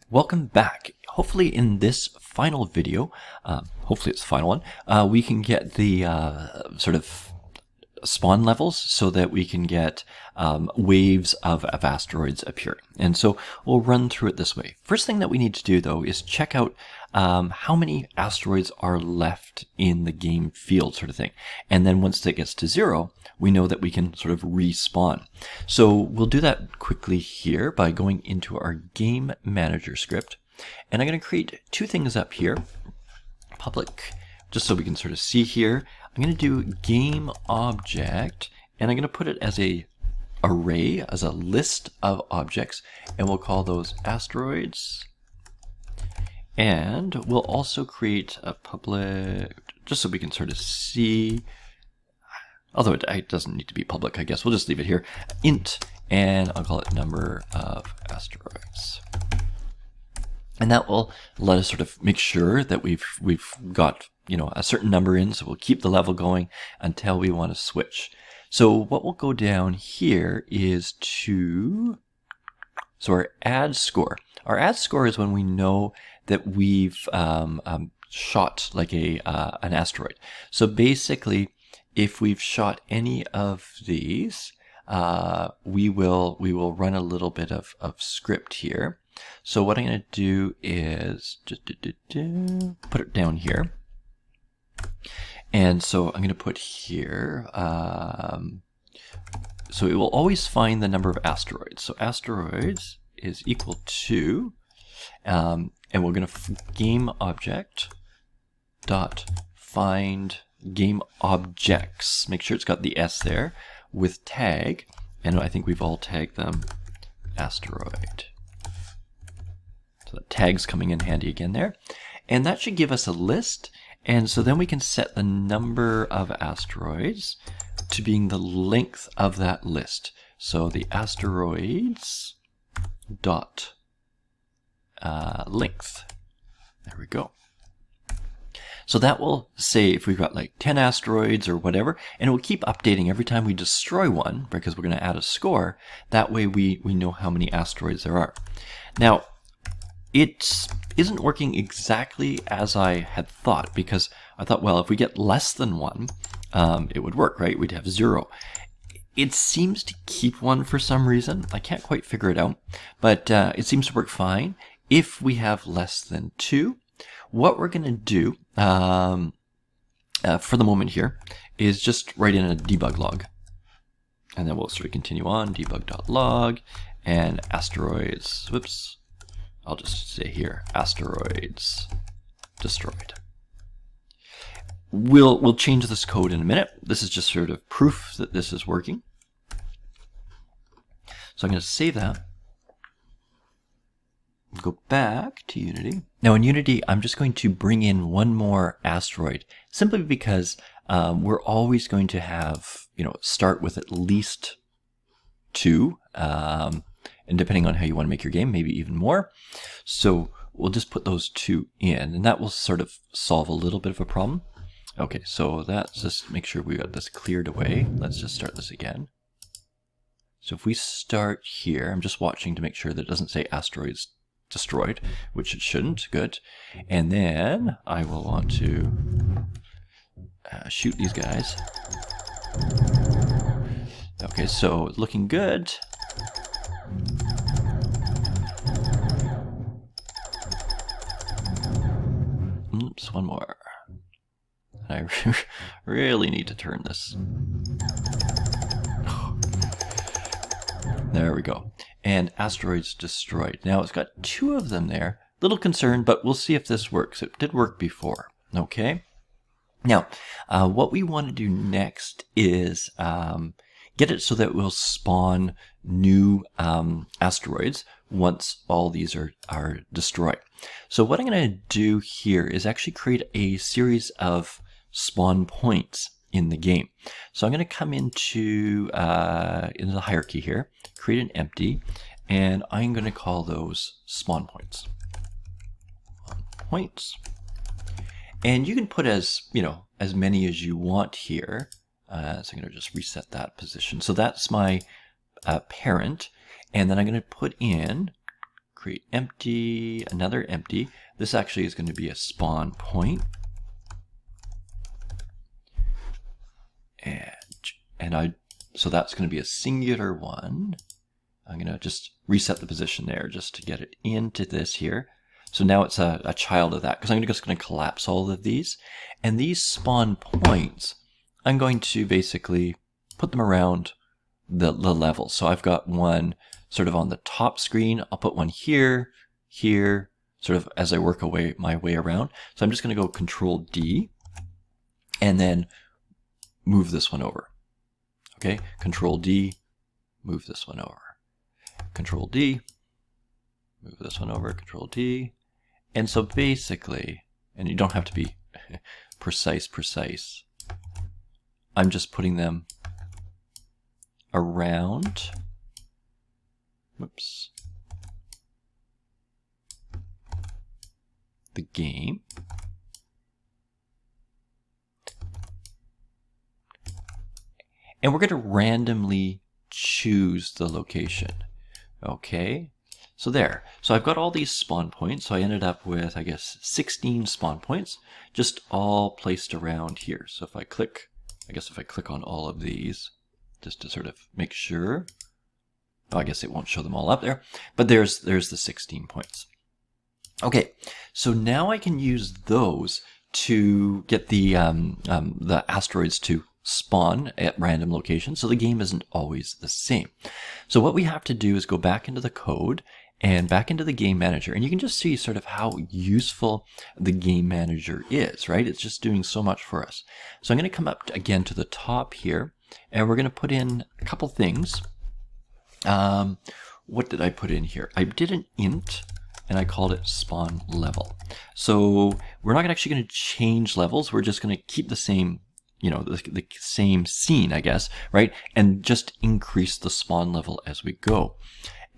Welcome back. Hopefully in this final video, hopefully it's the final one, we can get the sort of spawn levels so that we can get waves of asteroids appearing. And so we'll run through it this way. First thing that we need to do though is check out how many asteroids are left in the game field sort of thing. And then once that gets to 0, we know that we can sort of respawn. So we'll do that quickly here by going into our game manager script. And I'm going to create two things up here. Public, just so we can sort of see here. I'm going to do game object, and I'm going to put it as a array, as a list of objects, and we'll call those asteroids. And we'll also create a public, just so we can sort of see, although it doesn't need to be public, I guess. We'll just leave it here. Int, and I'll call it number of asteroids. And that will let us sort of make sure that we've got, you know, a certain number in, so we'll keep the level going until we want to switch. So what will go down here is to, so our add score. Our add score is when we know that we've shot like an asteroid. So basically, if we've shot any of these, we will run a little bit of script here. So what I'm going to do is just put it down here. And so I'm going to put here, so it will always find the number of asteroids. So asteroids is equal to, and we're going to game object dot find game objects. Make sure it's got the S there with tag, and I think we've all tagged them asteroid. So the tag's coming in handy again there. And that should give us a list. And so then we can set the number of asteroids to being the length of that list. So the asteroids dot length. There we go. So that will say if we've got like 10 asteroids or whatever, and it will keep updating every time we destroy one because we're going to add a score. That way we know how many asteroids there are. Now, it isn't working exactly as I had thought, because I thought, well, if we get less than 1, it would work, right? We'd have 0. It seems to keep 1 for some reason. I can't quite figure it out, but it seems to work fine. If we have less than 2, what we're going to do for the moment here is just write in a debug log. And then we'll sort of continue on, debug.log, and asteroids, whoops. I'll just say here, asteroids destroyed. We'll change this code in a minute. This is just sort of proof that this is working. So I'm going to save that. Go back to Unity. Now in Unity, I'm just going to bring in one more asteroid, simply because we're always going to have, you know, start with at least 2. And depending on how you want to make your game, maybe even more. So we'll just put those 2 in, and that will sort of solve a little bit of a problem. Okay, so that's just make sure we got this cleared away. Let's just start this again. So if we start here, I'm just watching to make sure that it doesn't say asteroids destroyed, which it shouldn't. Good. And then I will want to shoot these guys. Okay, so looking good. Oops, one more. I really need to turn this. There we go. And asteroids destroyed. Now it's got 2 of them there. Little concerned, but we'll see if this works. It did work before. Okay. Now, what we want to do next is get it so that we'll spawn new asteroids once all these are destroyed. So what I'm going to do here is actually create a series of spawn points in the game. So I'm going to come into the hierarchy here, create an empty, and I'm going to call those spawn points. Points. And you can put as many as you want here. So I'm going to just reset that position. So that's my parent, and then I'm going to put in create empty, another empty. This actually is going to be a spawn point. So that's going to be a singular one. I'm going to just reset the position there just to get it into this here. So now it's a child of that, because I'm just going to collapse all of these. And these spawn points, I'm going to basically put them around the level. So I've got one sort of on the top screen. I'll put one here, here, sort of as I work my way around. So I'm just going to go Control D and then move this one over. Okay, Control D, move this one over. Control D, move this one over, Control D. And so basically, and you don't have to be precise. I'm just putting them around, whoops, the game. And we're going to randomly choose the location. Okay, so there. So I've got all these spawn points. So I ended up with, I guess, 16 spawn points, just all placed around here. So if I click, I guess if I click on all of these, just to sort of make sure, oh, I guess it won't show them all up there, but there's the 16 points. Okay, so now I can use those to get the asteroids to spawn at random locations, so the game isn't always the same. So what we have to do is go back into the code and back into the game manager, and you can just see sort of how useful the game manager is, right? It's just doing so much for us. So I'm going to come up again to the top here, and we're going to put in a couple things. What did I put in here? I did an int, and I called it spawn level. So we're not actually going to change levels. We're just going to keep the same, you know, the same scene, I guess, right? And just increase the spawn level as we go.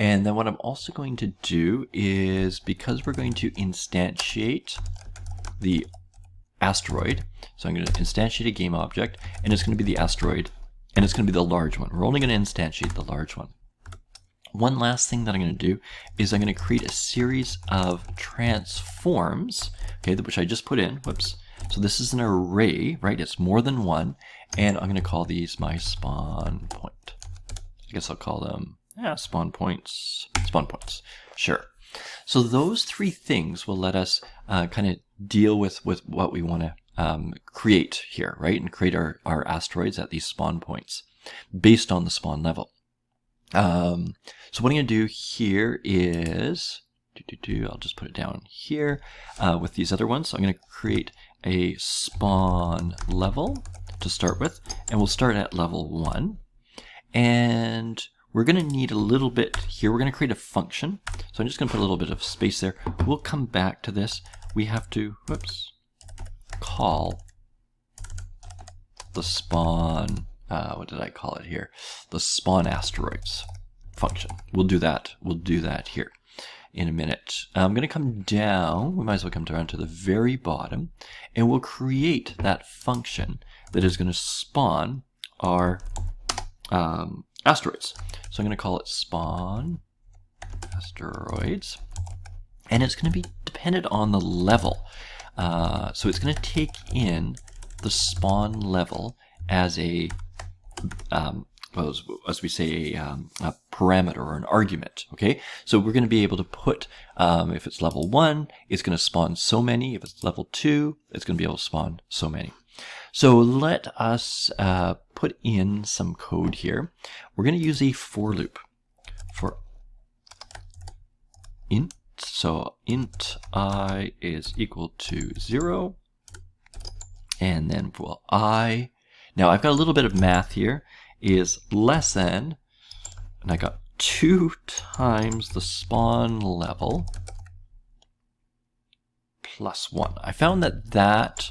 And then what I'm also going to do is, because we're going to instantiate the asteroid, so I'm going to instantiate a game object, and it's going to be the asteroid, and it's going to be the large one. We're only going to instantiate the large one. One last thing that I'm going to do is I'm going to create a series of transforms, okay, which I just put in, whoops. So this is an array, right? It's more than one, and I'm going to call these my spawn point. I guess I'll call them, yeah, spawn points, sure. So those three things will let us kind of deal with what we want to create here, right? And create our asteroids at these spawn points based on the spawn level. So what I'm going to do here is, I'll just put it down here with these other ones. So I'm going to create a spawn level to start with, and we'll start at level 1. And we're going to need a little bit here. We're going to create a function. So I'm just going to put a little bit of space there. We'll come back to this. We have to, whoops, call the spawn, what did I call it here? The spawn asteroids function. We'll do that here in a minute. I'm going to come down, we might as well come down to the very bottom, and we'll create that function that is going to spawn our asteroids. So I'm going to call it spawn asteroids, and it's going to be dependent on the level. So it's going to take in the spawn level as a well, as we say, a parameter or an argument, okay? So we're going to be able to put, if it's level 1, it's going to spawn so many. If it's level 2, it's going to be able to spawn so many. So let us put in some code here. We're going to use a for loop for int. So int I is equal to 0. And then for I, now I've got a little bit of math here, is less than, and I got 2 times the spawn level plus 1. I found that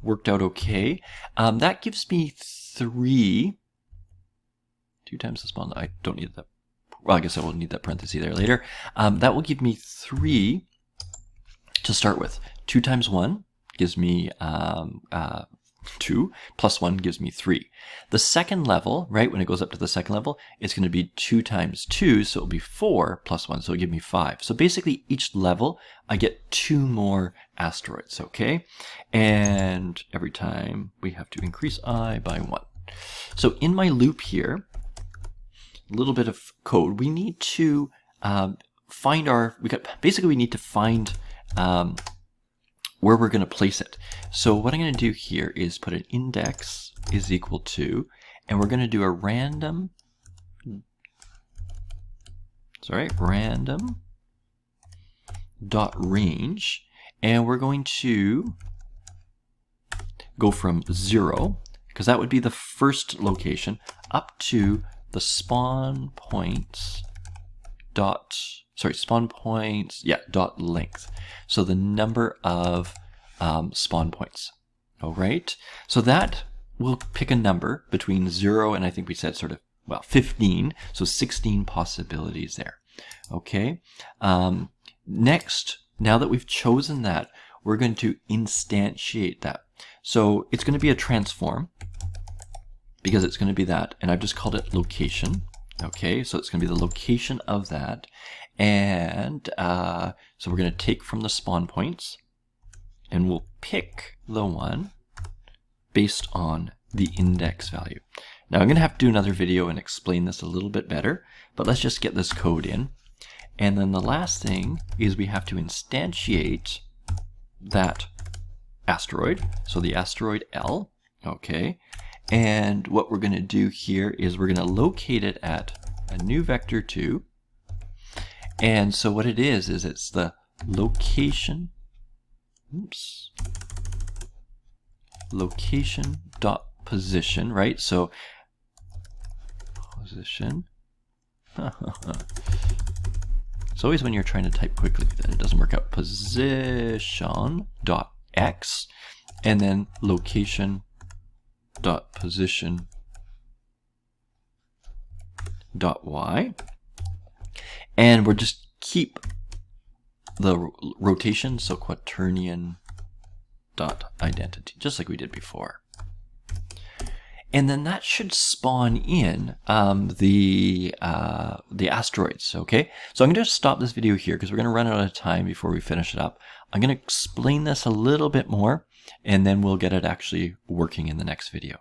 worked out okay. That gives me 3, 2 times the spawn, I don't need that, well, I guess I will need that parenthesis there later. That will give me 3 to start with. 2 times 1 gives me 2, plus 1 gives me 3. The second level, right, when it goes up to the second level, it's going to be 2 times 2, so it'll be 4 plus 1, so it'll give me 5. So basically, each level, I get 2 more asteroids, okay? And every time, we have to increase I by 1. So in my loop here, a little bit of code, we need to find our, we need to find where we're going to place it. So what I'm going to do here is put an index is equal to, and we're going to do a random dot range, and we're going to go from 0, because that would be the first location, up to the spawn points dot length. So the number of spawn points. All right. So that will pick a number between 0 and I think we said 15. So 16 possibilities there. Okay. Next, now that we've chosen that, we're going to instantiate that. So it's going to be a transform because it's going to be that, and I've just called it location. Okay, so it's going to be the location of that. And so we're going to take from the spawn points, and we'll pick the one based on the index value. Now I'm going to have to do another video and explain this a little bit better, but let's just get this code in. And then the last thing is we have to instantiate that asteroid, so the asteroid L, okay? And what we're going to do here is we're going to locate it at a new vector 2. And so what it is it's the location, location dot position, right? So position. It's always when you're trying to type quickly that it doesn't work out. Position dot x, and then location dot position dot y, and we're just keep the rotation, so quaternion dot identity, just like we did before. And then that should spawn in the asteroids, okay? So I'm going to stop this video here because we're going to run out of time before we finish it up. I'm going to explain this a little bit more, and then we'll get it actually working in the next video.